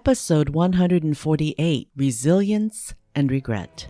episode 148, Resilience and Regret.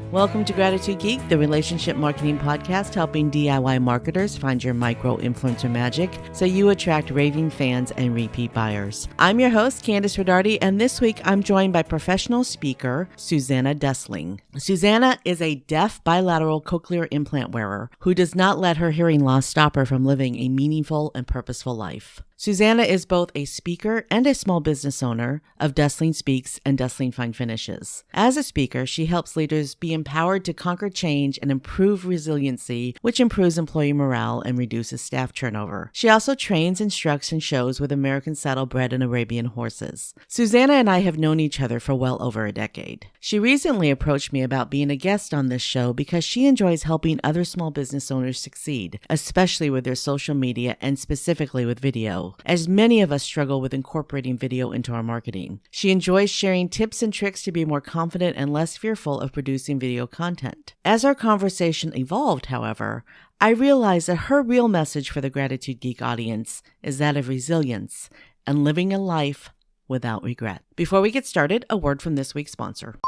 Welcome to Gratitude Geek, the relationship marketing podcast helping DIY marketers find your micro-influencer magic so you attract raving fans and repeat buyers. I'm your host, Kandas Rodarte, and this week I'm joined by professional speaker Susanna Dussling. Susanna is a deaf bilateral cochlear implant wearer who does not let her hearing loss stop her from living a meaningful and purposeful life. Susanna is both a speaker and a small business owner of Desling Speaks and Desling Fine Finishes. As a speaker, she helps leaders be empowered to conquer change and improve resiliency, which improves employee morale and reduces staff turnover. She also trains, instructs, and shows with American saddlebred and Arabian horses. Susanna and I have known each other for well over a decade. She recently approached me about being a guest on this show because she enjoys helping other small business owners succeed, especially with their social media and specifically with video, as many of us struggle with incorporating video into our marketing. She enjoys sharing tips and tricks to be more confident and less fearful of producing video content. As our conversation evolved, however, I realized that her real message for the Gratitude Geek audience is that of resilience and living a life without regret. Before we get started, a word from this week's sponsor.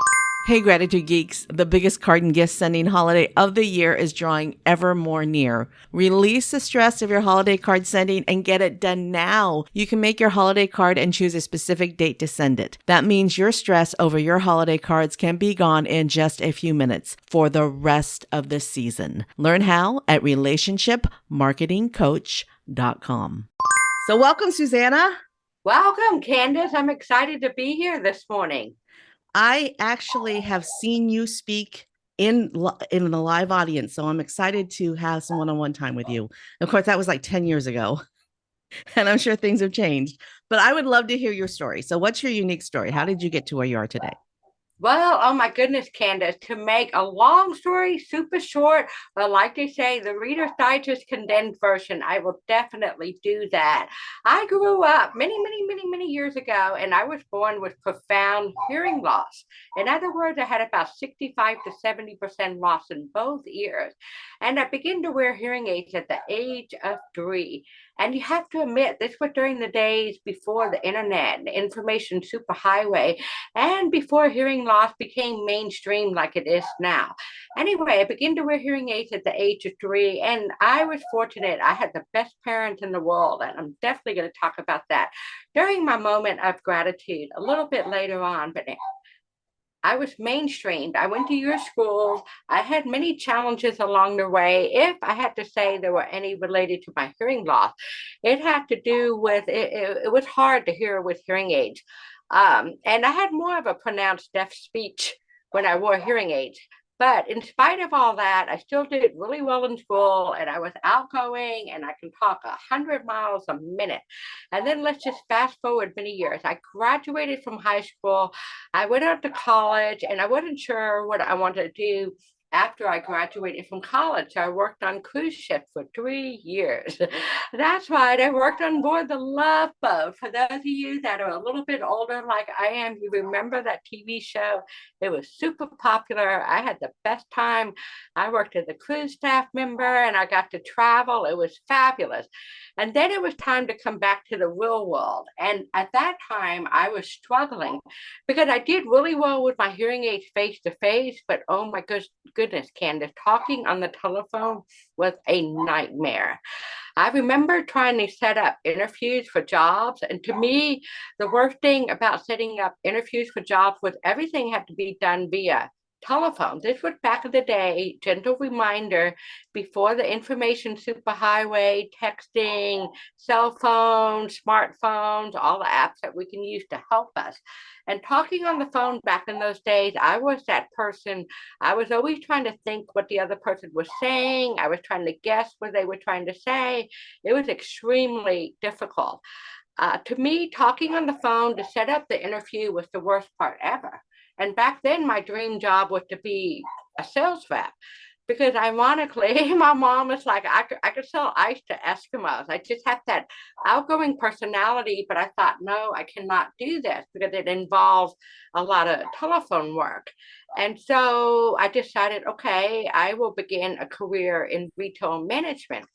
Hey Gratitude Geeks, the biggest card and gift sending holiday of the year is drawing ever more near. Release the stress of your holiday card sending and get it done now. You can make your holiday card and choose a specific date to send it. That means your stress over your holiday cards can be gone in just a few minutes for the rest of the season. Learn how at relationshipmarketingcoach.com. So welcome, Susanna. Welcome, Kandas. I'm excited to be here this morning. I actually have seen you speak in the live audience, so I'm excited to have some one-on-one time with you. Of course, that was like 10 years ago, and I'm sure things have changed, but I would love to hear your story. So what's your unique story? How did you get to where you are today? Well, oh my goodness, Kandas, to make a long story super short, but like they say, the Reader's Digest condensed version, I will definitely do that. I grew up many years ago, and I was born with profound hearing loss. In other words, I had about 65 to 70% loss in both ears. And I began to wear hearing aids at the age of 3. And you have to admit, this was during the days before the internet, the information superhighway, and before hearing loss became mainstream like it is now. Anyway, I began to wear hearing aids at the age of 3, and I was fortunate. I had the best parents in the world, and I'm definitely going to talk about that during my moment of gratitude a little bit later on. But I was mainstreamed. I went to your schools. I had many challenges along the way. If I had to say there were any related to my hearing loss, it had to do with it was hard to hear with hearing aids. And I had more of a pronounced deaf speech when I wore hearing aids. But in spite of all that, I still did really well in school, and I was outgoing, and I can talk 100 miles a minute. And then let's just fast forward many years. I graduated from high school. I went out to college, and I wasn't sure what I wanted to do after I graduated from college. I worked on cruise ships for 3 years. That's right. I worked on board the Love Boat. For those of you that are a little bit older like I am, you remember that TV show? It was super popular. I had the best time. I worked as a cruise staff member, and I got to travel. It was fabulous. And then it was time to come back to the real world. And at that time, I was struggling because I did really well with my hearing aids face to face, but oh my goodness, Kandas, talking on the telephone was a nightmare. I remember trying to set up interviews for jobs. And to me, the worst thing about setting up interviews for jobs was everything had to be done via telephone. This was back in the day, gentle reminder, before the information superhighway, texting, cell phones, smartphones, all the apps that we can use to help us. And talking on the phone back in those days, I was that person. I was always trying to think what the other person was saying. I was trying to guess what they were trying to say. It was extremely difficult. To me, talking on the phone to set up the interview was the worst part ever. And back then, my dream job was to be a sales rep. Because ironically, my mom was like, I could sell ice to Eskimos. I just had that outgoing personality, but I thought, no, I cannot do this because it involves a lot of telephone work. And so I decided, okay, I will begin a career in retail management.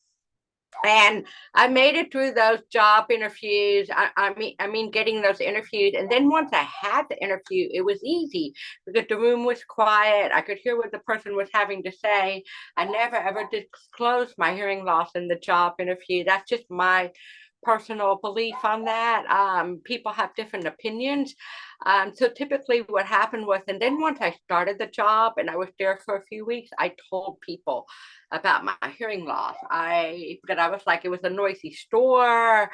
And I made it through those job interviews. I mean, getting those interviews. And then once I had the interview, it was easy because the room was quiet. I could hear what the person was having to say. I never ever disclosed my hearing loss in the job interview. That's just my personal belief on that. People have different opinions. So typically what happened was, and then once I started the job and I was there for a few weeks, I told people about my hearing loss. Because I was like, it was a noisy store.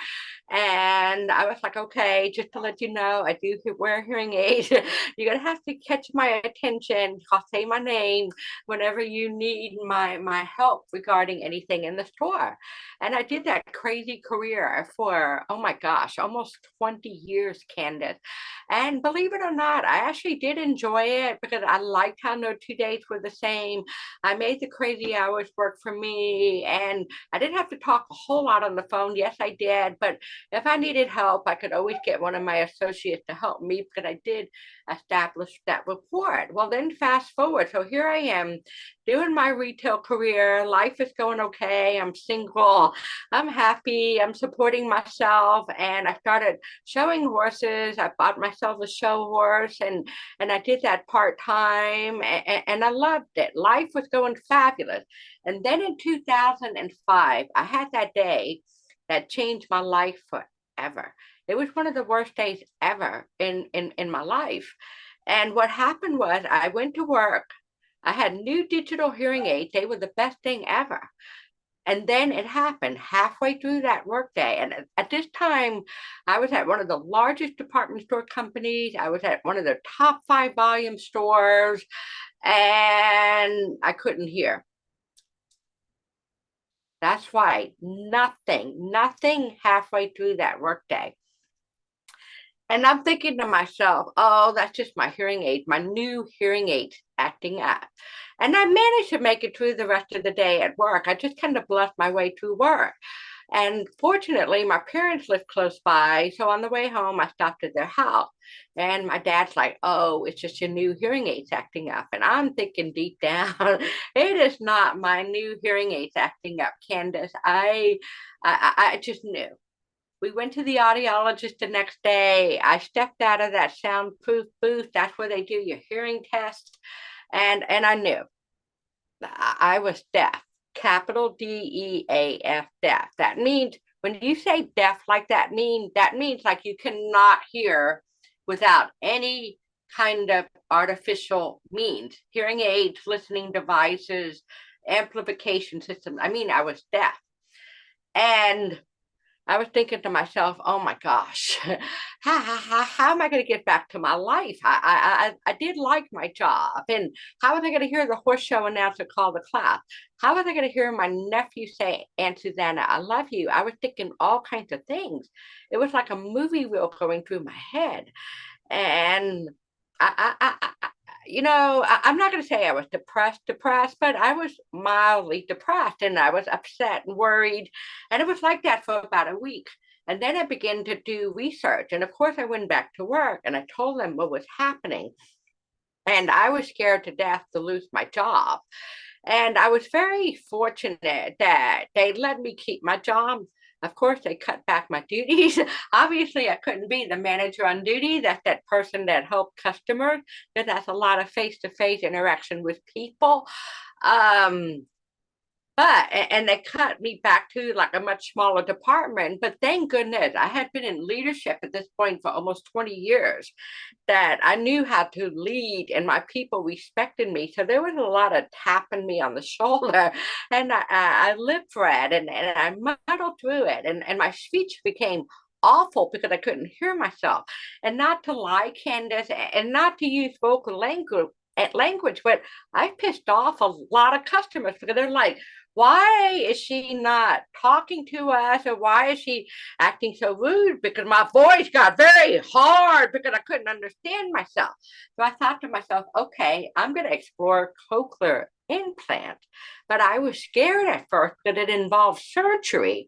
And I was like, okay, just to let you know, I do wear hearing aids. You're gonna have to catch my attention. I'll say my name whenever you need my help regarding anything in the store. And I did that crazy career for, oh my gosh, almost 20 years, Kandas. And believe it or not, I actually did enjoy it because I liked how no 2 days were the same. I made the crazy hours work for me, and I didn't have to talk a whole lot on the phone. Yes, I did, but if I needed help, I could always get one of my associates to help me because I did establish that rapport. Well, then fast forward. So here I am doing my retail career. Life is going okay. I'm single. I'm happy. I'm supporting myself. And I started showing horses. I bought myself a show horse, and I did that part-time, and I loved it. Life was going fabulous. And then in 2005, I had that day that changed my life forever. It was one of the worst days ever in my life. And what happened was I went to work. I had new digital hearing aids. They were the best thing ever. And then it happened halfway through that workday. And at this time, I was at one of the largest department store companies. I was at one of the top 5 volume stores, and I couldn't hear. That's right. Nothing halfway through that workday. And I'm thinking to myself, oh, that's just my hearing aid, my new hearing aid acting up. And I managed to make it through the rest of the day at work. I just kind of bluffed my way through work. And fortunately, my parents lived close by. So on the way home, I stopped at their house. And my dad's like, oh, it's just your new hearing aids acting up. And I'm thinking deep down, it is not my new hearing aids acting up, Kandas. I just knew. We went to the audiologist the next day. I stepped out of that soundproof booth. That's where they do your hearing test. And I knew I was deaf, capital DEAF, deaf. That means when you say deaf like that means like you cannot hear without any kind of artificial means, hearing aids, listening devices, amplification systems. I mean, I was deaf. And I was thinking to myself, oh my gosh, how am I going to get back to my life? I did like my job. And how was I going to hear the horse show announcer call the class? How was I going to hear my nephew say, Aunt Susanna, I love you? I was thinking all kinds of things. It was like a movie wheel going through my head. And I'm not going to say I was depressed, but I was mildly depressed and I was upset and worried. And it was like that for about a week. And then I began to do research. And of course, I went back to work and I told them what was happening. And I was scared to death to lose my job. And I was very fortunate that they let me keep my job. Of course, they cut back my duties. Obviously, I couldn't be the manager on duty. That's that person that helped customers, because that's a lot of face-to-face interaction with people. Um, and they cut me back to like a much smaller department. But thank goodness I had been in leadership at this point for almost 20 years, that I knew how to lead and my people respected me. So there was a lot of tapping me on the shoulder, and I lived for it, and I muddled through it. And my speech became awful because I couldn't hear myself. And not to lie, Kandas, and not to use vocal language, but I pissed off a lot of customers because they're like, why is she not talking to us, or why is she acting so rude? Because my voice got very hard because I couldn't understand myself. So I thought to myself, okay, I'm going to explore cochlear implant. But I was scared at first that it involved surgery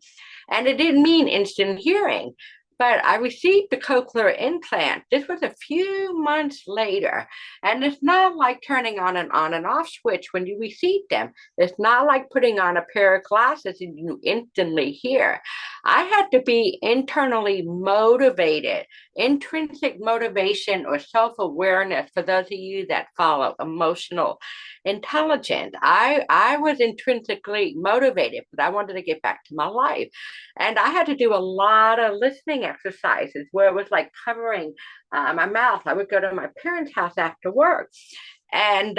and it didn't mean instant hearing. But I received the cochlear implant. This was a few months later. And it's not like turning on and off switch when you receive them. It's not like putting on a pair of glasses and you instantly hear. I had to be internally motivated, intrinsic motivation or self-awareness for those of you that follow emotional intelligence. I was intrinsically motivated, but I wanted to get back to my life. And I had to do a lot of listening exercises where it was like covering my mouth. I would go to my parents' house after work, and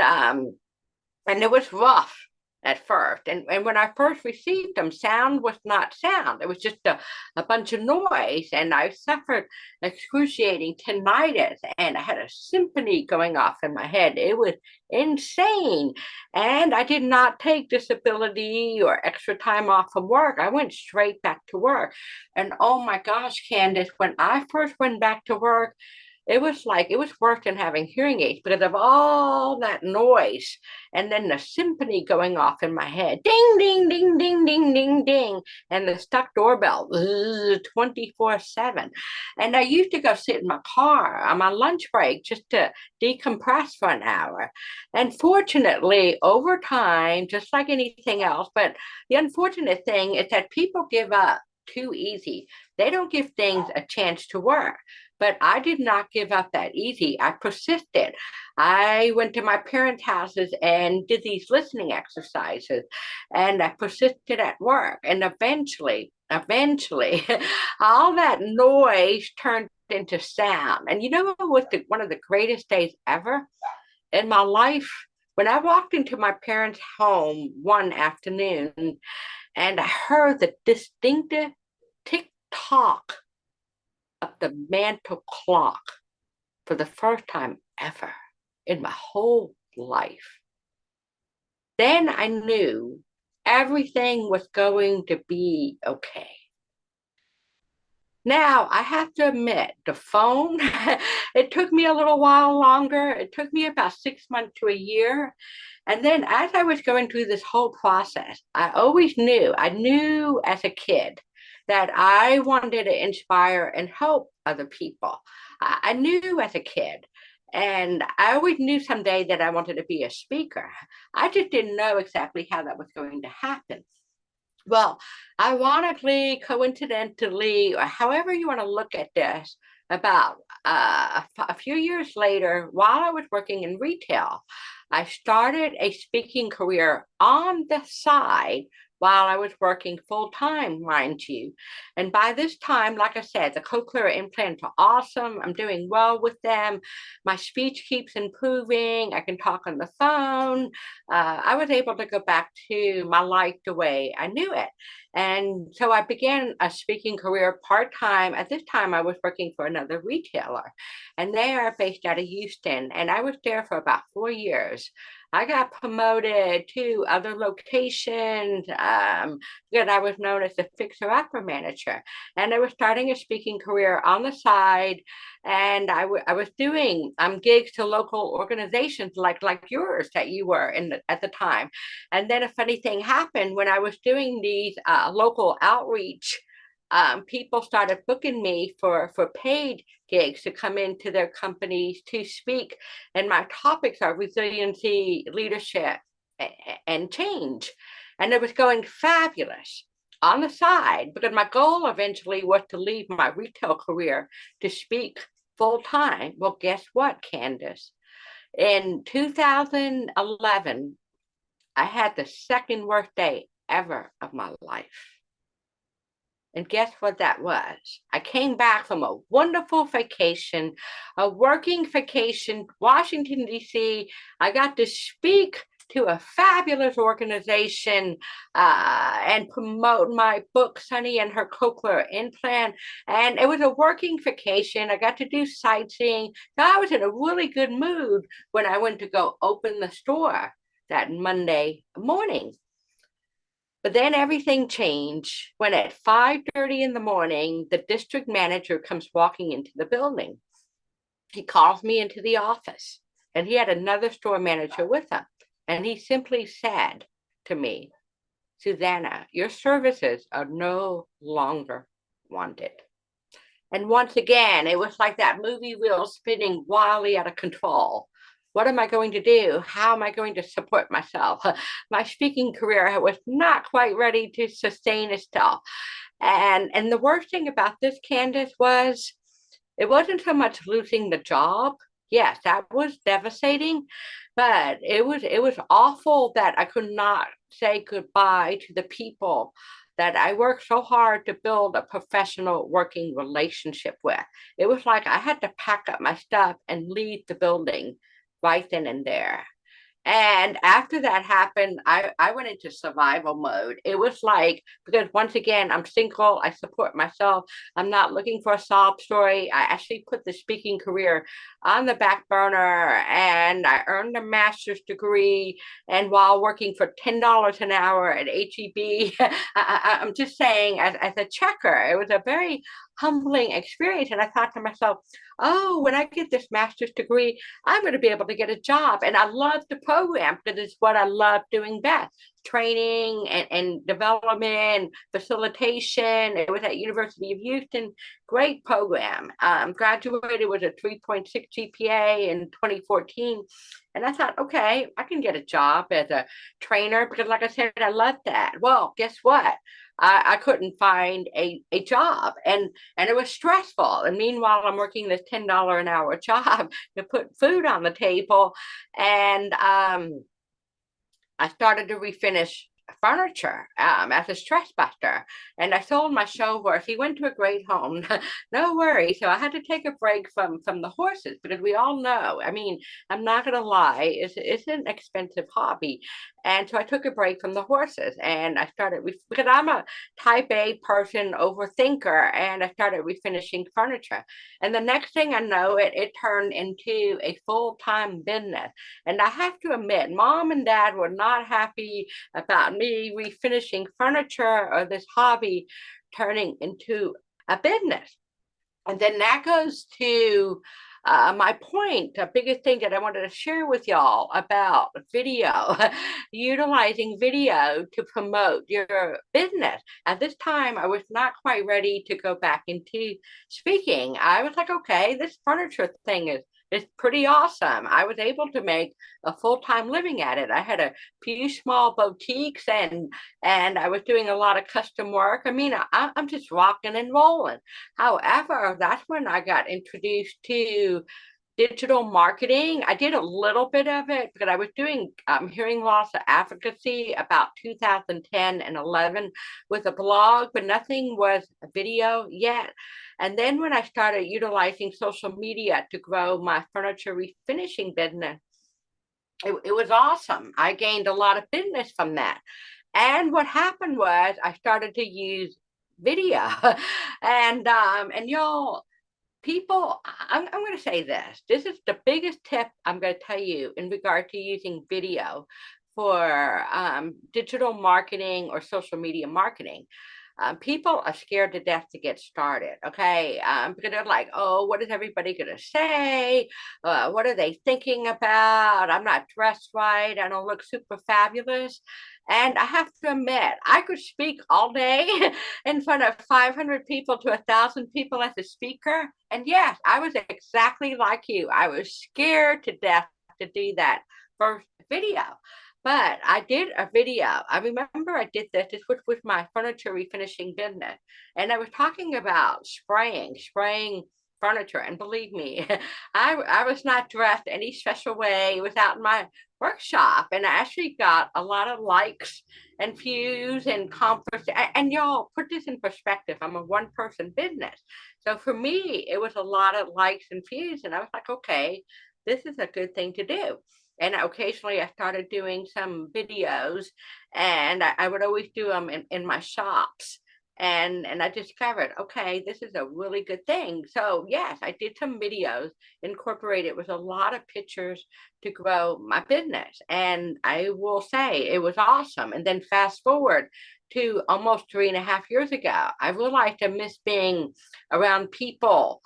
it was rough at first. And when I first received them, sound was not sound. It was just a bunch of noise. And I suffered excruciating tinnitus, and I had a symphony going off in my head. It was insane. And I did not take disability or extra time off from work. I went straight back to work. And oh my gosh, Candace, when I first went back to work, it was like it was worse than having hearing aids because of all that noise and then the symphony going off in my head. Ding, ding, ding, ding, ding, ding, ding. And the stuck doorbell 24/7. And I used to go sit in my car on my lunch break just to decompress for an hour. And fortunately, over time, just like anything else, but the unfortunate thing is that people give up too easy. They don't give things a chance to work. But I did not give up that easy. I persisted. I went to my parents' houses and did these listening exercises, and I persisted at work. And eventually, all that noise turned into sound. And you know what was one of the greatest days ever in my life? When I walked into my parents' home one afternoon and I heard the distinctive tick tock of the mantle clock for the first time ever in my whole life. Then I knew everything was going to be okay. Now, I have to admit, the phone, it took me a little while longer. It took me about 6 months to a year. And then as I was going through this whole process, I knew as a kid that I wanted to inspire and help other people. I knew as a kid. And I always knew someday that I wanted to be a speaker. I just didn't know exactly how that was going to happen. Well, ironically, coincidentally, or however you want to look at this, about a few years later, while I was working in retail, I started a speaking career on the side while I was working full time, mind you. And by this time, like I said, the cochlear implants are awesome. I'm doing well with them. My speech keeps improving. I can talk on the phone. I was able to go back to my life the way I knew it. And so I began a speaking career part time. At this time, I was working for another retailer, and they are based out of Houston. And I was there for about 4 years. I got promoted to other locations. That I was known as the fixer-upper manager, and I was starting a speaking career on the side. And I was doing gigs to local organizations like yours that you were in at the time. And then a funny thing happened when I was doing these local outreach. People started booking me for paid gigs to come into their companies to speak. And my topics are resiliency, leadership, and change. And it was going fabulous on the side because my goal eventually was to leave my retail career to speak full time. Well, guess what, Kandas? In 2011, I had the second worst day ever of my life. And guess what that was? I came back from a wonderful vacation, a working vacation, Washington, D.C. I got to speak to a fabulous organization and promote my book, Sunny and Her Cochlear Implant. And it was a working vacation. I got to do sightseeing. So I was in a really good mood when I went to go open the store that Monday morning. But then everything changed when at 5:30 in the morning, the district manager comes walking into the building. He calls me into the office, and he had another store manager with him. And he simply said to me, Susanna, your services are no longer wanted. And once again, it was like that movie wheel spinning wildly out of control. What am I going to do? How am I going to support myself? My speaking career was not quite ready to sustain itself. And the worst thing about this, Kandas, was it wasn't so much losing the job. Yes, that was devastating, but it was awful that I could not say goodbye to the people that I worked so hard to build a professional working relationship with. It was like I had to pack up my stuff and leave the building right then and there. And after that happened, I went into survival mode. It was like, because once again, I'm single, I support myself, I'm not looking for a sob story. I actually put the speaking career on the back burner and I earned a master's degree. And while working for $10 an hour at HEB, I'm just saying, as a checker, it was a very humbling experience. And I thought to myself, oh, when I get this master's degree, I'm going to be able to get a job. And I love the program because it's what I love doing best. Training and development, facilitation. It was at University of Houston. Great program. Graduated with a 3.6 GPA in 2014. And I thought, okay, I can get a job as a trainer because, like I said, I love that. Well, guess what? I couldn't find a job and it was stressful. And meanwhile, I'm working this $10 an hour job to put food on the table. And I started to refinish furniture as a stress buster. And I sold my show horse. He went to a great home. No worries. So I had to take a break from the horses because we all know, I mean, I'm not going to lie, it's an expensive hobby. And so I took a break from the horses and I started, because I'm a type A person, overthinker, and I started refinishing furniture. And the next thing I know, it turned into a full-time business. And I have to admit, mom and dad were not happy about me refinishing furniture or this hobby turning into a business. And then that goes to my point, the biggest thing that I wanted to share with y'all about video, utilizing video to promote your business. At this time, I was not quite ready to go back into speaking. I was like, okay, this furniture thing is pretty awesome. I was able to make a full-time living at it. I had a few small boutiques and I was doing a lot of custom work. I mean, I'm just rocking and rolling. However, that's when I got introduced to digital marketing. I did a little bit of it because I was doing hearing loss advocacy about 2010 and 11 with a blog, but nothing was a video yet. And then when I started utilizing social media to grow my furniture refinishing business, it was awesome. I gained a lot of business from that. And what happened was I started to use video and y'all, people, I'm going to say this is the biggest tip I'm going to tell you in regard to using video for digital marketing or social media marketing. People are scared to death to get started, okay? Because they're like, oh, what is everybody going to say? What are they thinking about? I'm not dressed right. I don't look super fabulous. And I have to admit, I could speak all day in front of 500 people to 1,000 people as a speaker. And yes, I was exactly like you. I was scared to death to do that first video. But I did a video. I remember I did this. This was with my furniture refinishing business. And I was talking about spraying furniture. And believe me, I was not dressed any special way. It was out in my workshop. And I actually got a lot of likes and views and conference. And y'all, put this in perspective. I'm a one-person business. So for me, it was a lot of likes and views. And I was like, okay, this is a good thing to do. And occasionally I started doing some videos and I would always do them in my shops. And I discovered, okay, this is a really good thing. So yes, I did some videos, incorporated with a lot of pictures to grow my business. And I will say it was awesome. And then fast forward to almost 3.5 years ago, I realized I miss being around people,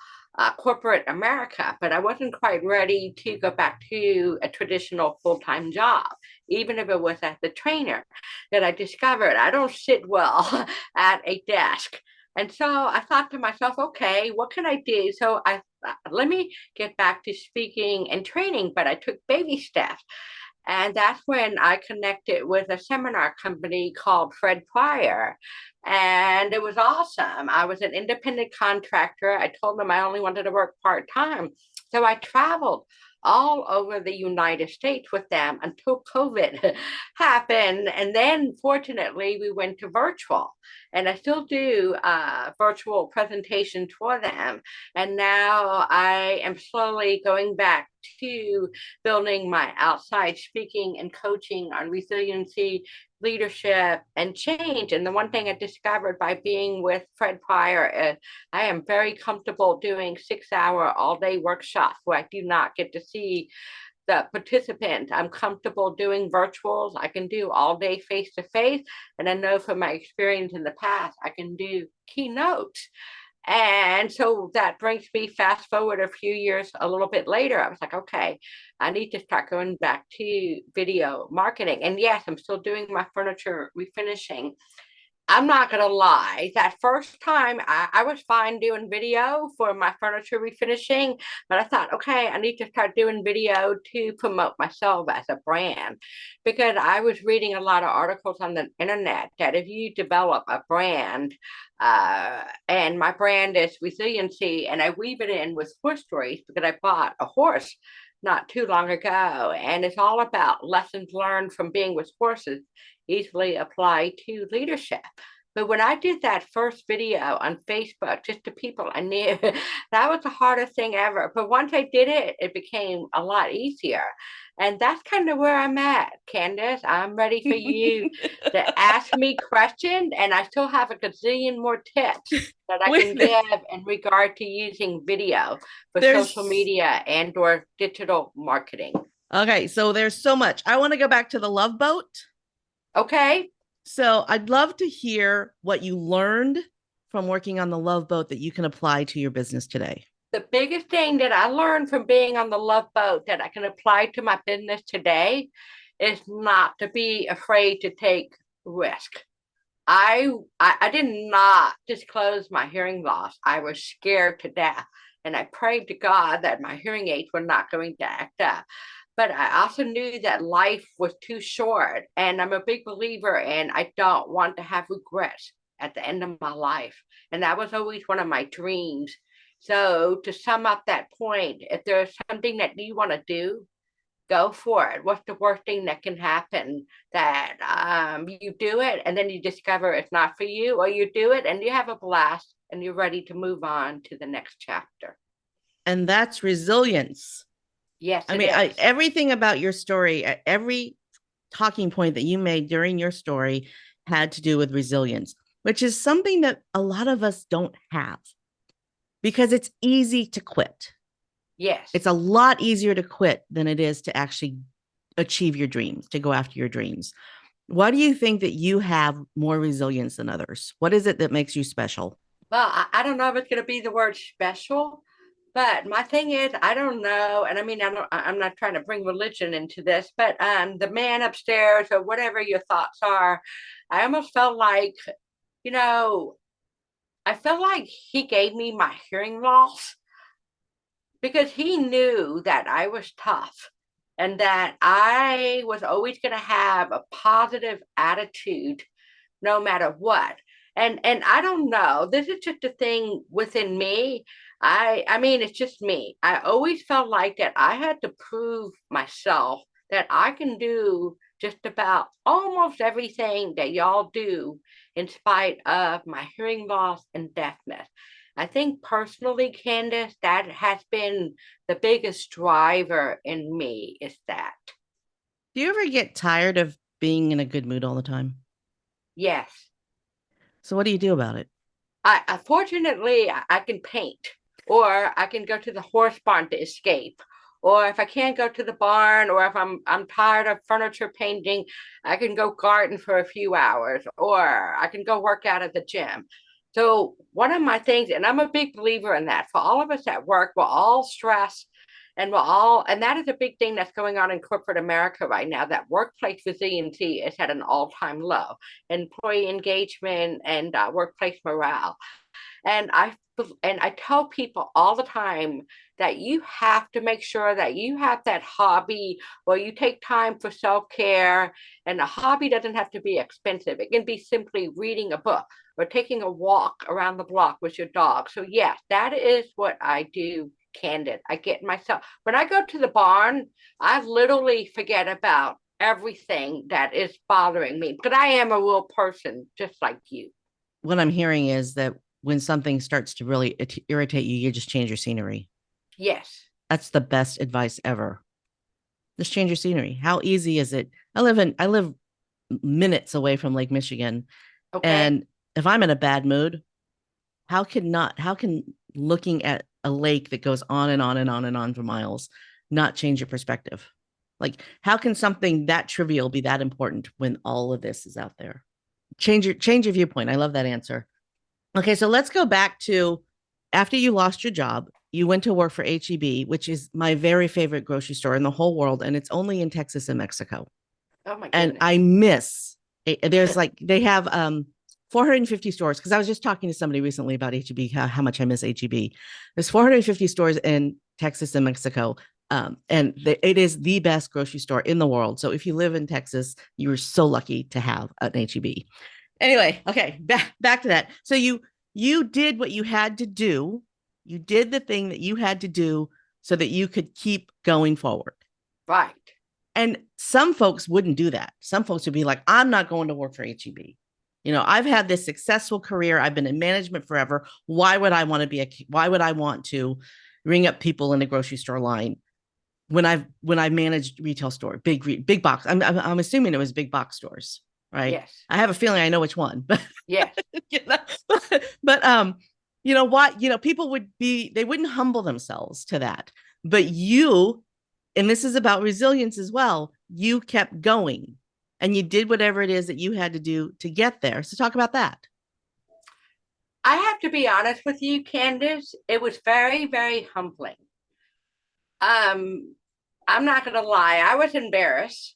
corporate America, but I wasn't quite ready to go back to a traditional full-time job, even if it was as a trainer. That I discovered I don't sit well at a desk. And so I thought to myself, okay, what can I do? So I let me get back to speaking and training, but I took baby steps. And that's when I connected with a seminar company called Fred Pryor. And it was awesome. I was an independent contractor. I told them I only wanted to work part time. So I traveled all over the United States with them until COVID happened. And then fortunately, we went to virtual. And I still do virtual presentations for them. And now I am slowly going back to building my outside speaking and coaching on resiliency, leadership, and change. And the one thing I discovered by being with Fred Pryor is I am very comfortable doing 6 hour all day workshops where I do not get to see the participant. I'm comfortable doing virtuals. I can do all day face to face. And I know from my experience in the past, I can do keynotes. And so that brings me fast forward a few years, a little bit later. I was like, okay, I need to start going back to video marketing. And yes, I'm still doing my furniture refinishing. I'm not gonna lie, that first time I was fine doing video for my furniture refinishing, but I thought, okay, I need to start doing video to promote myself as a brand because I was reading a lot of articles on the internet that if you develop a brand, and my brand is resiliency, and I weave it in with horse stories because I bought a horse not too long ago, and it's all about lessons learned from being with horses easily apply to leadership. But when I did that first video on Facebook, just to people I knew, that was the hardest thing ever. But once I did it, it became a lot easier. And that's kind of where I'm at, Kandas. I'm ready for you to ask me questions, and I still have a gazillion more tips that I can give in regard to using video for social media and or digital marketing. Okay, so there's so much. I want to go back to the Love Boat. Okay. So I'd love to hear what you learned from working on the Love Boat that you can apply to your business today. The biggest thing that I learned from being on the Love Boat that I can apply to my business today is not to be afraid to take risk. I did not disclose my hearing loss. I was scared to death. And I prayed to God that my hearing aids were not going to act up. But I also knew that life was too short. And I'm a big believer in I don't want to have regrets at the end of my life. And that was always one of my dreams. So to sum up that point, if there's something that you want to do, go for it. What's the worst thing that can happen? That you do it and then you discover it's not for you, or you do it and you have a blast and you're ready to move on to the next chapter. And that's resilience. Yes, I mean, everything about your story, every talking point that you made during your story had to do with resilience, which is something that a lot of us don't have because it's easy to quit. Yes. It's a lot easier to quit than it is to actually achieve your dreams, to go after your dreams. Why do you think that you have more resilience than others? What is it that makes you special? Well, I don't know if it's going to be the word special, but my thing is, I don't know. And I mean, I'm not trying to bring religion into this, but the man upstairs or whatever your thoughts are, I almost felt like, you know, I felt like he gave me my hearing loss because he knew that I was tough and that I was always going to have a positive attitude no matter what. And I don't know, this is just a thing within me. I mean, it's just me. I always felt like that I had to prove myself that I can do just about almost everything that y'all do in spite of my hearing loss and deafness. I think personally, Kandas, that has been the biggest driver in me is that. Do you ever get tired of being in a good mood all the time? Yes. So what do you do about it? Fortunately, I can paint, or I can go to the horse barn to escape. Or if I can't go to the barn, or if I'm tired of furniture painting, I can go garden for a few hours, or I can go work out at the gym. So one of my things, and I'm a big believer in that, for all of us at work, we're all stressed and and that is a big thing that's going on in corporate America right now, that workplace resiliency is at an all-time low, employee engagement and workplace morale. And I tell people all the time that you have to make sure that you have that hobby where you take time for self-care, and a hobby doesn't have to be expensive. It can be simply reading a book or taking a walk around the block with your dog. So yes, that is what I do, Candid. I get myself when I go to the barn, I literally forget about everything that is bothering me. But I am a real person just like you. What I'm hearing is that when something starts to really irritate you, you just change your scenery. Yes. That's the best advice ever. Just change your scenery. How easy is it? I live minutes away from Lake Michigan. Okay. And if I'm in a bad mood, how can looking at a lake that goes on and on and on and on for miles not change your perspective? Like, how can something that trivial be that important when all of this is out there? Change your viewpoint. I love that answer. Okay, so let's go back to after you lost your job, you went to work for HEB, which is my very favorite grocery store in the whole world, and it's only in Texas and Mexico. Oh my And goodness. I miss there's like they have 450 stores because I was just talking to somebody recently about HEB, how much I miss HEB. There's 450 stores in Texas and Mexico. It is the best grocery store in the world. So if you live in Texas, you are so lucky to have an HEB. Anyway, okay, back to that. So you did what you had to do. You did the thing that you had to do so that you could keep going forward. Right. And some folks wouldn't do that. Some folks would be like, I'm not going to work for HEB. I've had this successful career. I've been in management forever. Why would I want to ring up people in the grocery store line when I've managed retail store, big box. I'm assuming it was big box stores, right? Yes. I have a feeling I know which one, but Yes. you know, but you know what? People they wouldn't humble themselves to that. But you, and this is about resilience as well, you kept going and you did whatever it is that you had to do to get there. So talk about that. I have to be honest with you, Candace. It was very, very humbling. Um, I'm not going to lie. I was embarrassed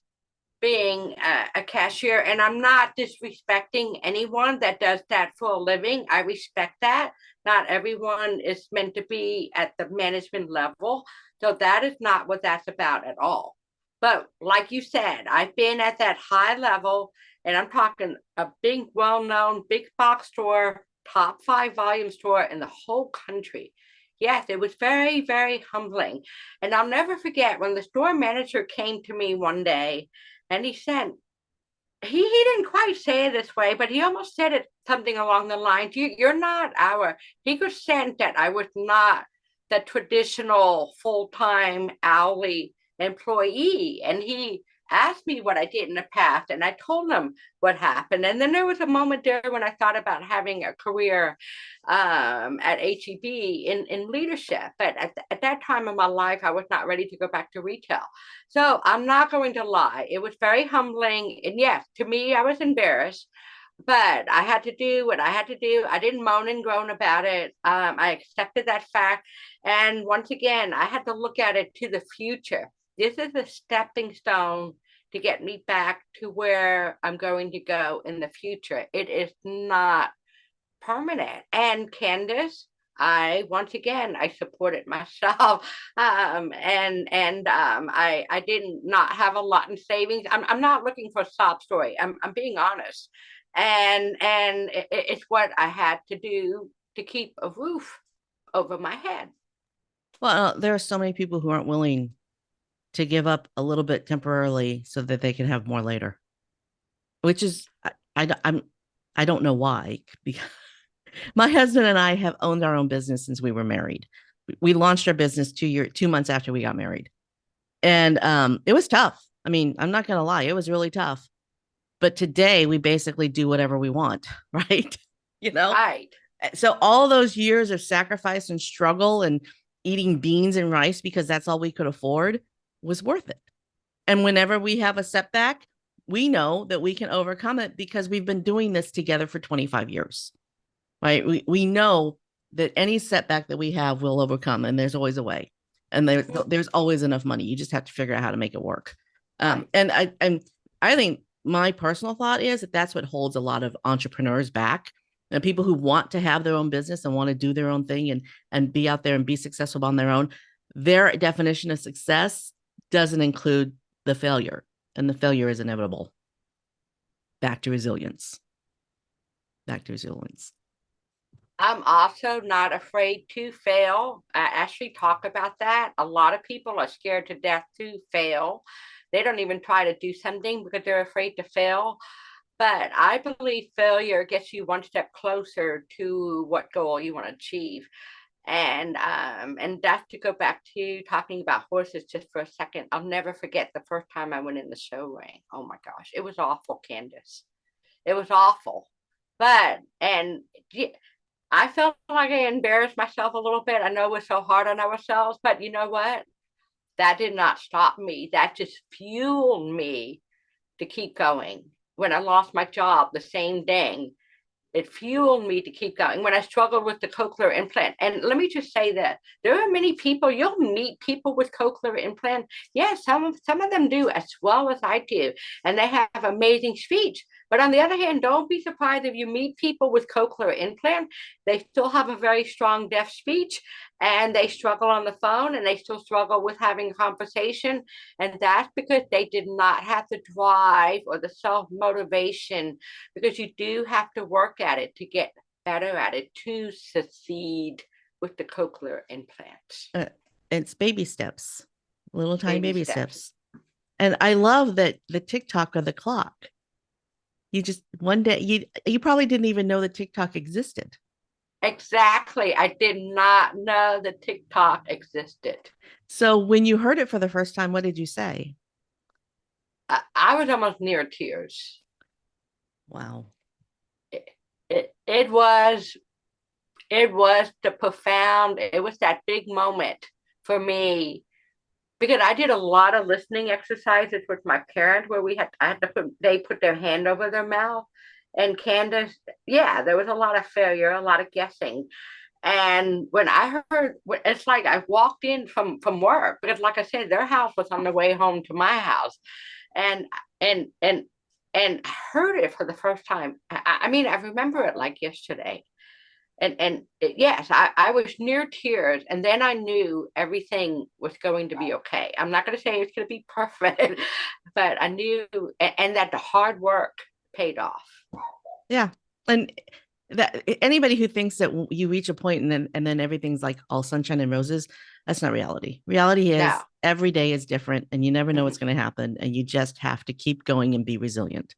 being a cashier, and I'm not disrespecting anyone that does that for a living. I respect that. Not everyone is meant to be at the management level. So that is not what that's about at all. But like you said, I've been at that high level, and I'm talking a big, well known, big box store, top 5 volume store in the whole country. Yes, it was very, very humbling. And I'll never forget when the store manager came to me one day and he said, he didn't quite say it this way, but he almost said it something along the lines, you're not our, he could sense that I was not the traditional full-time hourly employee. And he asked me what I did in the past, and I told him what happened. And then there was a moment there when I thought about having a career at HEB in leadership. But at that time in my life, I was not ready to go back to retail. So I'm not going to lie. It was very humbling. And yes, to me, I was embarrassed, but I had to do what I had to do. I didn't moan and groan about it. I accepted that fact. And once again, I had to look at it to the future. This is a stepping stone to get me back to where I'm going to go in the future. It is not permanent. And Candace, I once again I supported myself, I didn't not have a lot in savings. I'm not looking for a sob story. I'm being honest, and it's what I had to do to keep a roof over my head. Well, there are so many people who aren't willing to give up a little bit temporarily so that they can have more later, which is I'm I don't know why, because my husband and I have owned our own business since we were married. We launched our business 2 months after we got married. And it was tough. I mean, I'm not going to lie, it was really tough. But today we basically do whatever we want, right? You know? Right. So all those years of sacrifice and struggle and eating beans and rice because that's all we could afford was worth it. And whenever we have a setback, we know that we can overcome it because we've been doing this together for 25 years. Right? We know that any setback that we have will overcome, and there's always a way, and there's always enough money. You just have to figure out how to make it work. Right. And I think my personal thought is that that's what holds a lot of entrepreneurs back And people who want to have their own business and want to do their own thing and be out there and be successful on their own, their definition of success doesn't include the failure, and the failure is inevitable. Back to resilience. Back to resilience. I'm also not afraid to fail. I actually talk about that. A lot of people are scared to death to fail. They don't even try to do something because they're afraid to fail. But I believe failure gets you one step closer to what goal you want to achieve. And that's to go back to talking about horses just for a second. I'll never forget the first time I went in the show ring. Oh my gosh, it was awful, Kandas. It was awful. But and I felt like I embarrassed myself a little bit. I know we're so hard on ourselves, but you know what? That did not stop me. That just fueled me to keep going. When I lost my job the same day, it fueled me to keep going. When I struggled with the cochlear implant, and let me just say that there are many people, you'll meet people with cochlear implant. Yes, some of them do as well as I do, and they have amazing speech. But on the other hand, don't be surprised if you meet people with cochlear implant. They still have a very strong deaf speech, and they struggle on the phone, and they still struggle with having conversation. And that's because they did not have the drive or the self motivation, because you do have to work at it to get better at it to succeed with the cochlear implants. It's baby steps, little tiny baby steps. steps. And I love that the TikTok of the clock. You just one day you probably didn't even know that TikTok existed. Exactly. I did not know that TikTok existed. So when you heard it for the first time, what did you say? I was almost near tears. Wow. It was the profound, it was that big moment for me, because I did a lot of listening exercises with my parents where they put their hand over their mouth. And Kandas, yeah, there was a lot of failure, a lot of guessing. And when I heard, it's like I walked in from work, because like I said, their house was on the way home to my house. And and and and heard it for the first time. I mean, I remember it like yesterday. Yes, I was near tears, and then I knew everything was going to be okay. I'm not going to say it's going to be perfect, but I knew, and that the hard work paid off. Yeah. And that anybody who thinks that you reach a point and then everything's like all sunshine and roses, that's not reality. Reality is No. every day is different, and you never know what's Mm-hmm. going to happen, and you just have to keep going and be resilient.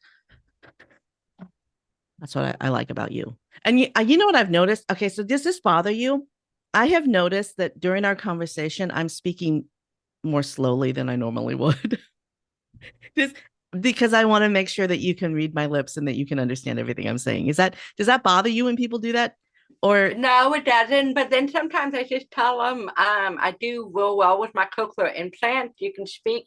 That's what I like about you. And you know what I've noticed? Okay, so does this bother you? I have noticed that during our conversation, I'm speaking more slowly than I normally would. Just because I want to make sure that you can read my lips and that you can understand everything I'm saying. Does that bother you when people do that? Or No, it doesn't. But then sometimes I just tell them I do real well with my cochlear implant. You can speak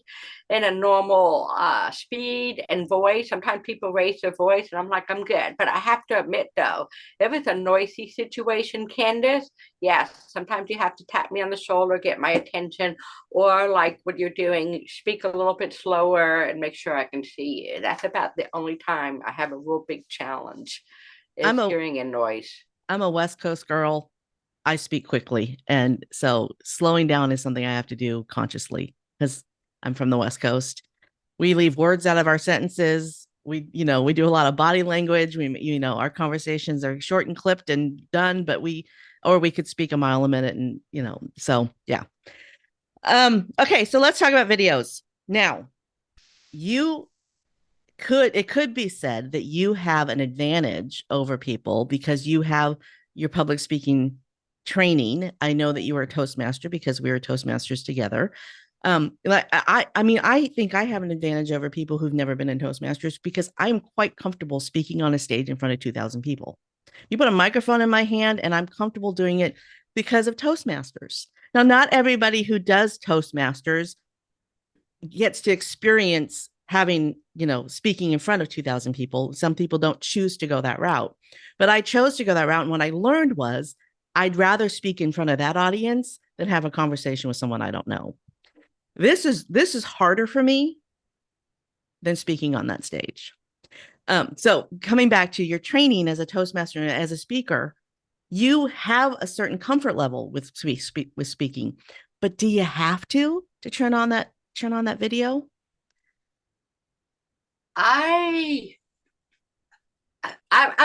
in a normal speed and voice. Sometimes people raise their voice, and I'm like, I'm good. But I have to admit, though, if it's a noisy situation, Kandas, yes, sometimes you have to tap me on the shoulder, get my attention, or like what you're doing, speak a little bit slower and make sure I can see you. That's about the only time I have a real big challenge is I'm a hearing in noise. I'm a West Coast girl. I speak quickly. And so slowing down is something I have to do consciously because I'm from the West Coast. We leave words out of our sentences. We do a lot of body language. Our conversations are short and clipped and done, but we could speak a mile a minute and, so yeah. Okay. So let's talk about videos. Now, it could be said that you have an advantage over people because you have your public speaking training. I know that you were a Toastmaster because we were Toastmasters together. I think I have an advantage over people who've never been in Toastmasters because I'm quite comfortable speaking on a stage in front of 2,000 people. You put a microphone in my hand and I'm comfortable doing it because of Toastmasters. Now, not everybody who does Toastmasters gets to experience having, speaking in front of 2,000 people. Some people don't choose to go that route, but I chose to go that route. And what I learned was I'd rather speak in front of that audience than have a conversation with someone I don't know. This is harder for me than speaking on that stage. So coming back to your training as a Toastmaster and as a speaker, you have a certain comfort level with speaking, but do you have to turn on that video? I'm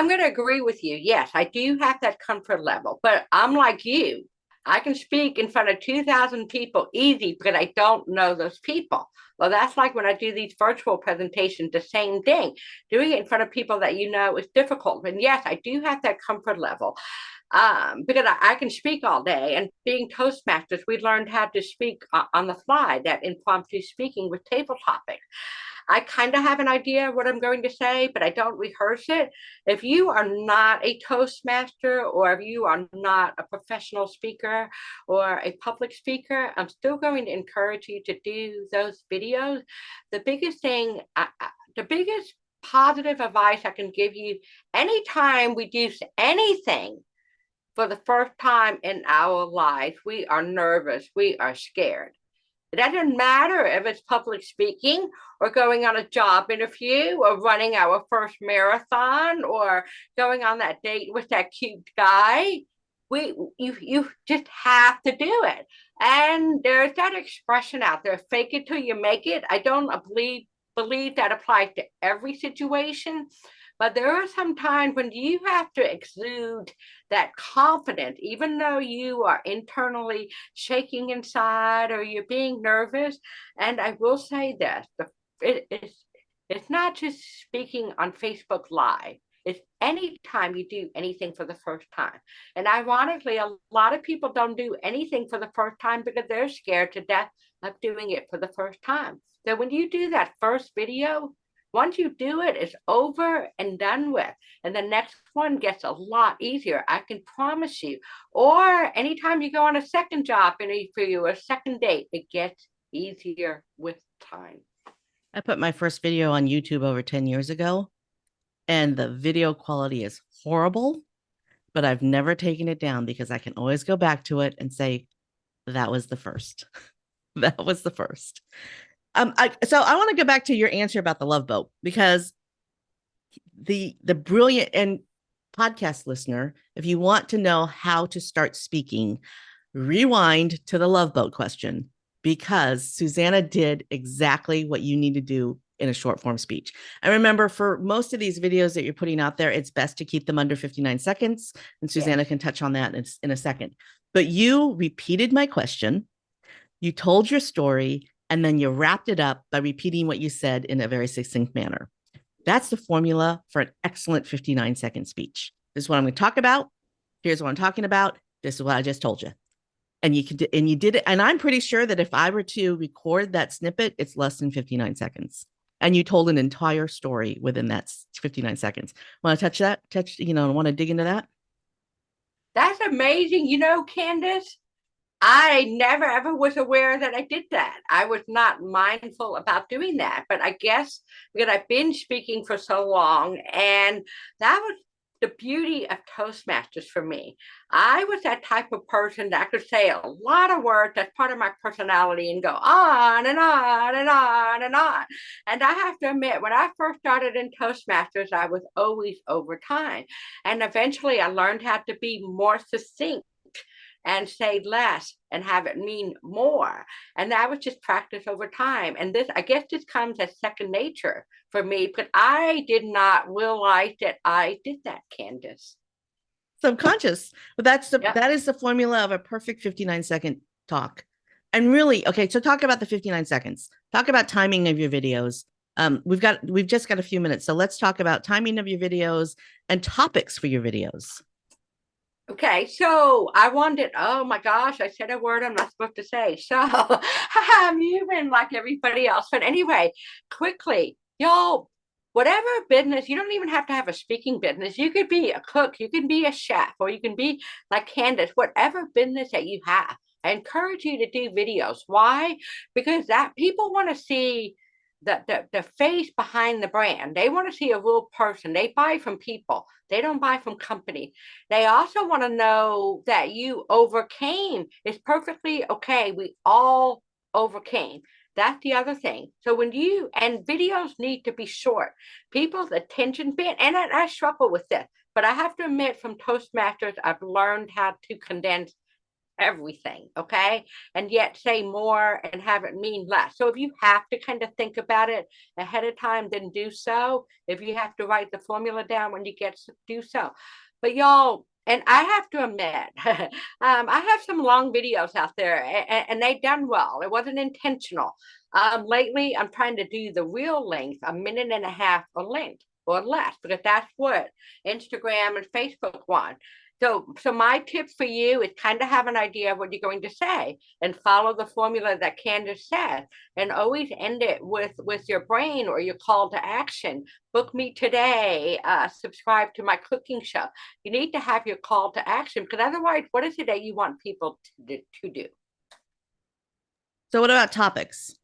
going to agree with you. Yes, I do have that comfort level, but I'm like you. I can speak in front of 2,000 people easy because I don't know those people. Well, that's like when I do these virtual presentations, the same thing. Doing it in front of people that you know is difficult. And yes, I do have that comfort level because I can speak all day. And being Toastmasters, we learned how to speak on the fly, that impromptu speaking with table topics. I kind of have an idea of what I'm going to say, but I don't rehearse it. If you are not a Toastmaster or if you are not a professional speaker or a public speaker, I'm still going to encourage you to do those videos. The biggest thing, the biggest positive advice I can give you anytime we do anything for the first time in our life, we are nervous, we are scared. It doesn't matter if it's public speaking or going on a job interview or running our first marathon or going on that date with that cute guy. You just have to do it. And there's that expression out there, fake it till you make it. I don't believe that applies to every situation, but there are some times when you have to exude that confidence, even though you are internally shaking inside or you're being nervous. And I will say this, it's not just speaking on Facebook Live. It's anytime you do anything for the first time. And ironically, a lot of people don't do anything for the first time because they're scared to death of doing it for the first time. So when you do that first video, once you do it, it's over and done with. And the next one gets a lot easier, I can promise you. Or anytime you go on a second job interview or a second date, it gets easier with time. I put my first video on YouTube over 10 years ago, and the video quality is horrible, but I've never taken it down because I can always go back to it and say, that was the first. That was the first. So I want to go back to your answer about the Love Boat, because the brilliant and podcast listener, if you want to know how to start speaking, rewind to the Love Boat question, because Susanna did exactly what you need to do in a short form speech. And remember, for most of these videos that you're putting out there, it's best to keep them under 59 seconds. And Susanna can touch on that in a second. But you repeated my question, you told your story, and then you wrapped it up by repeating what you said in a very succinct manner. That's the formula for an excellent 59-second speech. This is what I'm going to talk about. Here's what I'm talking about. This is what I just told you. And you did it. And I'm pretty sure that if I were to record that snippet, it's less than 59 seconds. And you told an entire story within that 59 seconds. Want to touch that? Want to dig into that? That's amazing. Kandas, I never ever was aware that I did that. I was not mindful about doing that. But I guess because I've been speaking for so long, and that was the beauty of Toastmasters for me. I was that type of person that could say a lot of words, that's part of my personality, and go on and on and on and on. And I have to admit, when I first started in Toastmasters, I was always over time. And eventually I learned how to be more succinct and say less and have it mean more. And that was just practice over time. And I guess this comes as second nature for me, but I did not realize that I did that, Kandas. Subconscious. But that is the formula of a perfect 59-second talk. And really, okay, so talk about the 59 seconds. Talk about timing of your videos. We've just got a few minutes. So let's talk about timing of your videos and topics for your videos. Okay, so I wanted, oh my gosh, I said a word I'm not supposed to say. So I'm human like everybody else. But anyway, quickly, y'all, whatever business, you don't even have to have a speaking business. You could be a cook, you can be a chef, or you can be like Kandas, whatever business that you have. I encourage you to do videos. Why? Because that people want to see the face behind the brand. They want to see a real person. They buy from people. They don't buy from company. They also want to know that you overcame. It's perfectly okay. We all overcame. That's the other thing. So and videos need to be short. People's attention span, and I struggle with this, but I have to admit from Toastmasters, I've learned how to condense everything, okay? And yet say more and have it mean less. So if you have to kind of think about it ahead of time, then do so. If you have to write the formula down when you get to do so. But y'all, and I have to admit, I have some long videos out there and they've done well. It wasn't intentional. Lately, I'm trying to do the real length, a minute and a half of length or less, because that's what Instagram and Facebook want. So my tip for you is kind of have an idea of what you're going to say and follow the formula that Kandas said, and always end it with your brain or your call to action. Book me today. Subscribe to my cooking show. You need to have your call to action, because otherwise, what is it that you want people to do? So what about topics?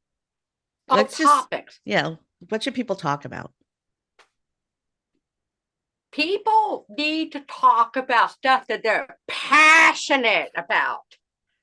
Topics. Yeah. What should people talk about? People need to talk about stuff that they're passionate about.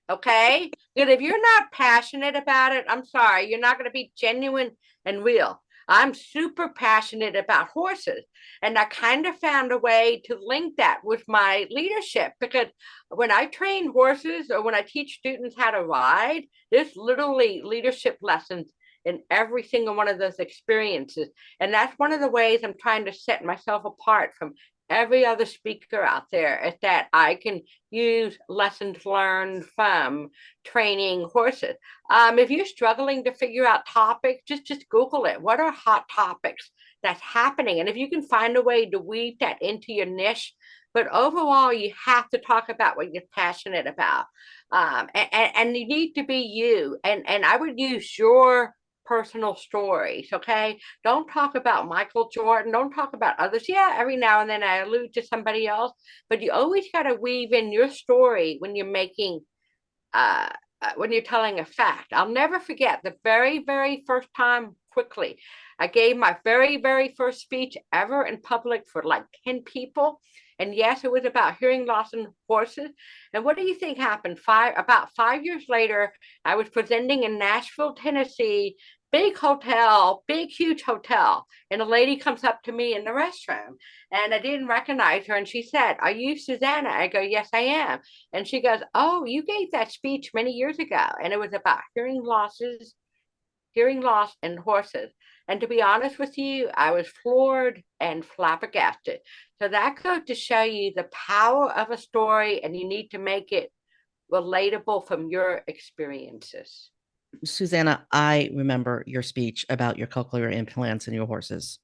Okay? Because if you're not passionate about it, I'm sorry, you're not going to be genuine and real. I'm super passionate about horses. And I kind of found a way to link that with my leadership, because when I train horses or when I teach students how to ride, there's literally leadership lessons in every single one of those experiences. And that's one of the ways I'm trying to set myself apart from every other speaker out there, is that I can use lessons learned from training horses. If you're struggling to figure out topics, just Google it. What are hot topics that's happening? And if you can find a way to weave that into your niche, but overall, you have to talk about what you're passionate about. And you need to be you. And I would use your personal stories, okay? Don't talk about Michael Jordan. Don't talk about others. Yeah, every now and then I allude to somebody else, but you always got to weave in your story when you're making, when you're telling a fact. I'll never forget the very, very first time, quickly, I gave my very, very first speech ever in public for like 10 people. And yes, it was about hearing loss in horses. And what do you think happened? About 5 years later, I was presenting in Nashville, Tennessee, big hotel, big, huge hotel. And a lady comes up to me in the restroom, and I didn't recognize her. And she said, "Are you Susanna?" I go, "Yes, I am." And she goes, "Oh, you gave that speech many years ago." And it was about hearing loss in horses. And to be honest with you, I was floored and flabbergasted. So that goes to show you the power of a story, and you need to make it relatable from your experiences. Susanna, I remember your speech about your cochlear implants in your horses.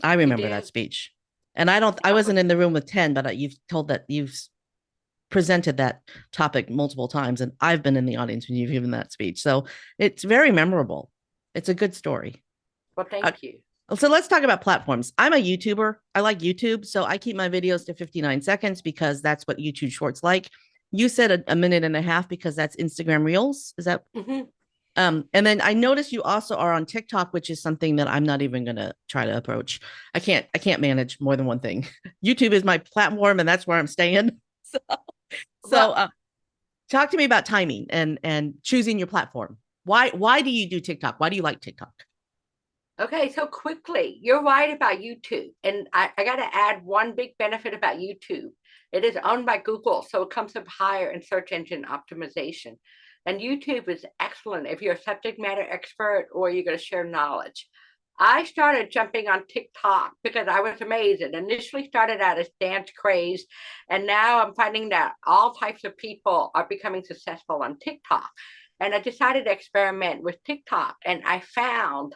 I remember that speech. And I wasn't in the room with 10, but you've told that you've presented that topic multiple times, and I've been in the audience when you've given that speech. So it's very memorable. It's a good story. Well, thank you. So let's talk about platforms. I'm a YouTuber. I like YouTube. So I keep my videos to 59 seconds because that's what YouTube Shorts like. You said a minute and a half because that's Instagram Reels. Is that? Mm-hmm. And then I noticed you also are on TikTok, which is something that I'm not even going to try to approach. I can't manage more than one thing. YouTube is my platform, and that's where I'm staying. So talk to me about timing and choosing your platform. Why do you do TikTok? Why do you like TikTok? Okay, so quickly, you're right about YouTube. And I got to add one big benefit about YouTube. It is owned by Google, so it comes up higher in search engine optimization. And YouTube is excellent if you're a subject matter expert or you're going to share knowledge. I started jumping on TikTok because I was amazed. It initially started out as dance craze, and now I'm finding that all types of people are becoming successful on TikTok. And I decided to experiment with TikTok, and I found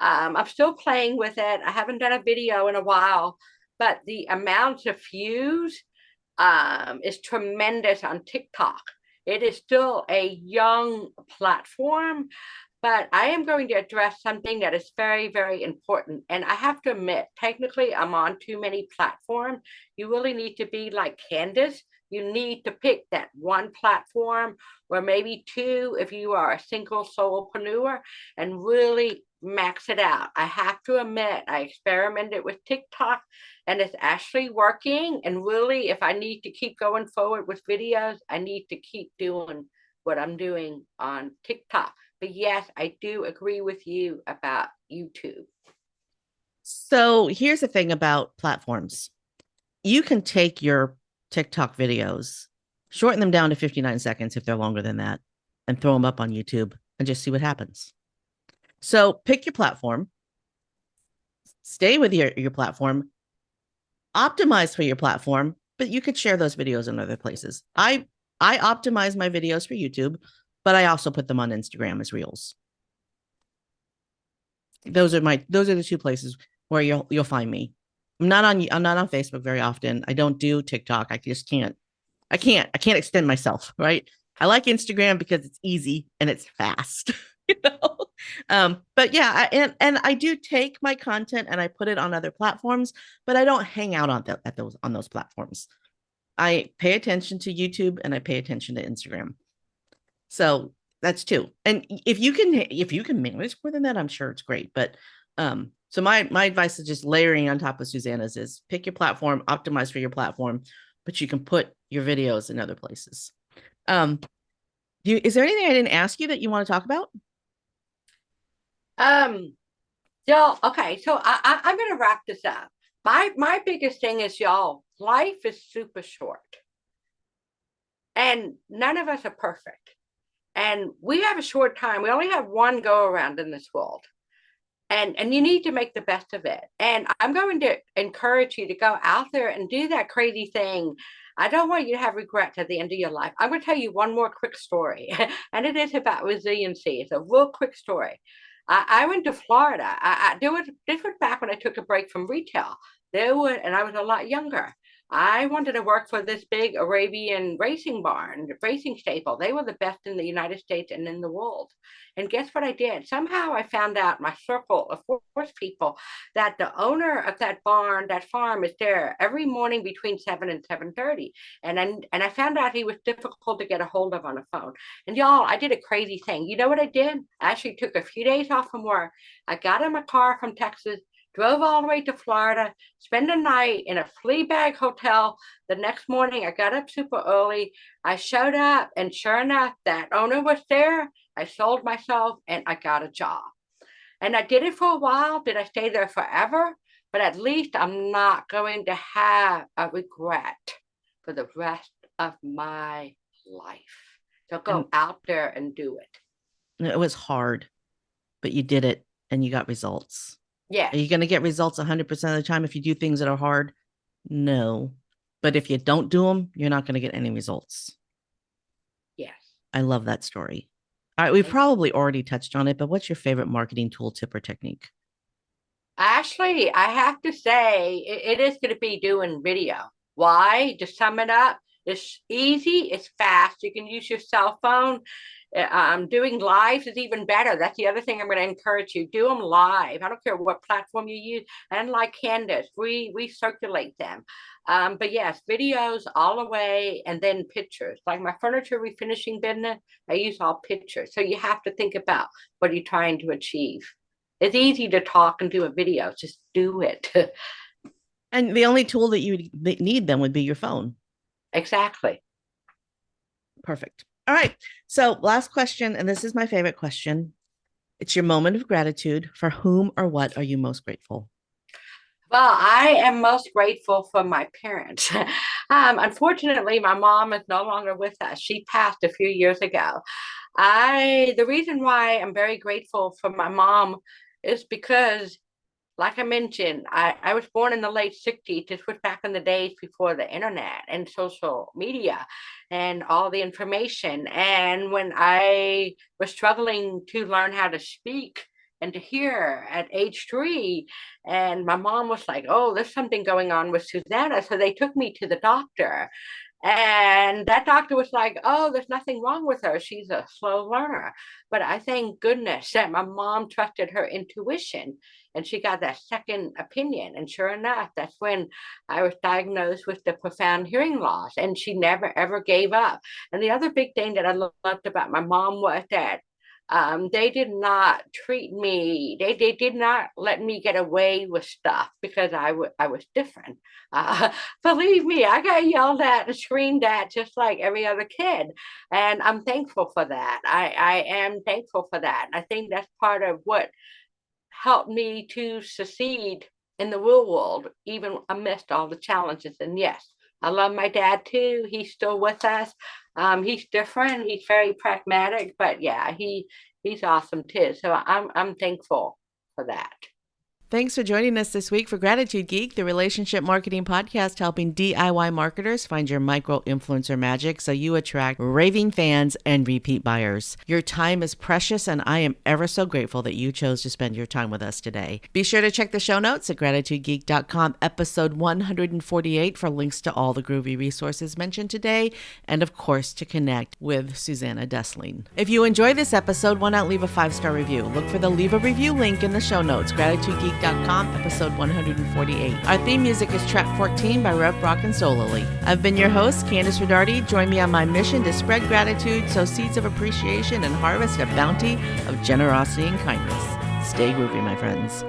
I'm still playing with it. I haven't done a video in a while, but the amount of views is tremendous on TikTok. It is still a young platform, but I am going to address something that is very, very important. And I have to admit, technically, I'm on too many platforms. You really need to be like Kandas. You need to pick that one platform, or maybe two if you are a single solopreneur, and really max it out. I have to admit, I experimented with TikTok and it's actually working. And really, if I need to keep going forward with videos, I need to keep doing what I'm doing on TikTok. But yes, I do agree with you about YouTube. So here's the thing about platforms. You can take your TikTok videos, shorten them down to 59 seconds if they're longer than that, and throw them up on YouTube and just see what happens. So pick your platform, stay with your platform, optimize for your platform, but you could share those videos in other places. I optimize my videos for YouTube, but I also put them on Instagram as reels. Those are the two places where you'll find me. I'm not on Facebook very often. I don't do TikTok. I just can't. I can't extend myself, right? I like Instagram because it's easy and it's fast. you know? But yeah, and I do take my content and I put it on other platforms, but I don't hang out on those platforms. I pay attention to YouTube and I pay attention to Instagram. So that's two. And if you can manage more than that, I'm sure it's great. But so my advice is just layering on top of Susanna's is pick your platform, optimize for your platform, but you can put your videos in other places. Is there anything I didn't ask you that you want to talk about? Um, y'all, okay, so I'm gonna wrap this up. My biggest thing is, y'all, life is super short, and none of us are perfect. And we have a short time. We only have one go around in this world. And you need to make the best of it. And I'm going to encourage you to go out there and do that crazy thing. I don't want you to have regrets at the end of your life. I'm going to tell you one more quick story, and it is about resiliency. It's a real quick story. I went to Florida. This was back when I took a break from retail. And I was a lot younger. I wanted to work for this big Arabian racing barn, racing stable. They were the best in the United States and in the world. And guess what I did? Somehow I found out my circle of horse people that the owner of that barn, that farm, is there every morning between 7 and 7:30. And I found out he was difficult to get a hold of on the phone. And y'all, I did a crazy thing. You know what I did? I actually took a few days off from work. I got in my car from Texas, drove all the way to Florida, spent a night in a flea bag hotel. The next morning, I got up super early. I showed up, and sure enough, that owner was there. I sold myself and I got a job. And I did it for a while. Did I stay there forever? But at least I'm not going to have a regret for the rest of my life. So And go out there and do it. it was hard, but you did it and you got results. Are Yes, you going to get results 100% of the time if you do things that are hard? No. But if you don't do them, you're not going to get any results. yes. I love that story. All right, we've probably already touched on it, but what's your favorite marketing tool, tip, or technique? Actually, I have to say it is going to be doing video. Why? To sum it up, it's easy, it's fast. You can use your cell phone. Doing lives is even better. That's the other thing I'm going to encourage you. Do them live. I don't care what platform you use. And like Kandas, we circulate them. But yes, videos all the way, and then pictures. Like my furniture refinishing business, I use all pictures. So you have to think about what you're trying to achieve. It's easy to talk and do a video. Just do it. And the only tool that you need then would be your phone. Exactly. Perfect. All right. So, last question, and this is my favorite question. It's your moment of gratitude. For whom or what are you most grateful? Well, I am most grateful for my parents. Unfortunately, my mom is no longer with us. She passed a few years ago. The reason why I'm very grateful for my mom is because, like I mentioned, I was born in the late 60s. This was back in the days before the internet and social media and all the information. And when I was struggling to learn how to speak and to hear at age 3, and my mom was like, oh, there's something going on with Susanna. So they took me to the doctor. And that doctor was like, oh, there's nothing wrong with her. She's a slow learner. But I thank goodness that my mom trusted her intuition and she got that second opinion. And sure enough, that's when I was diagnosed with the profound hearing loss. And she never, ever gave up. And the other big thing that I loved about my mom was that They did not treat me. They did not let me get away with stuff because I was different. Uh, Believe me, I got yelled at and screamed at just like every other kid, and I'm thankful for that. I am thankful for that. I think that's part of what helped me to succeed in the real world, even amidst all the challenges. And yes, I love my dad too. He's still with us. He's different. He's very pragmatic, but yeah, he's awesome too. So I'm thankful for that. Thanks for joining us this week for Gratitude Geek, the relationship marketing podcast helping DIY marketers find your micro influencer magic so you attract raving fans and repeat buyers. Your time is precious, and I am ever so grateful that you chose to spend your time with us today. Be sure to check the show notes at gratitudegeek.com, episode 148, for links to all the groovy resources mentioned today, and of course to connect with Susanna Dussling. If you enjoy this episode, why not leave a 5-star review? Look for the Leave a Review link in the show notes, gratitudegeek.com, episode 148. Our theme music is track 14 by Rev Brock and Solely. I've been your host, Kandas Rodarte. Join me on my mission to spread gratitude, sow seeds of appreciation, and harvest a bounty of generosity and kindness. Stay groovy, my friends.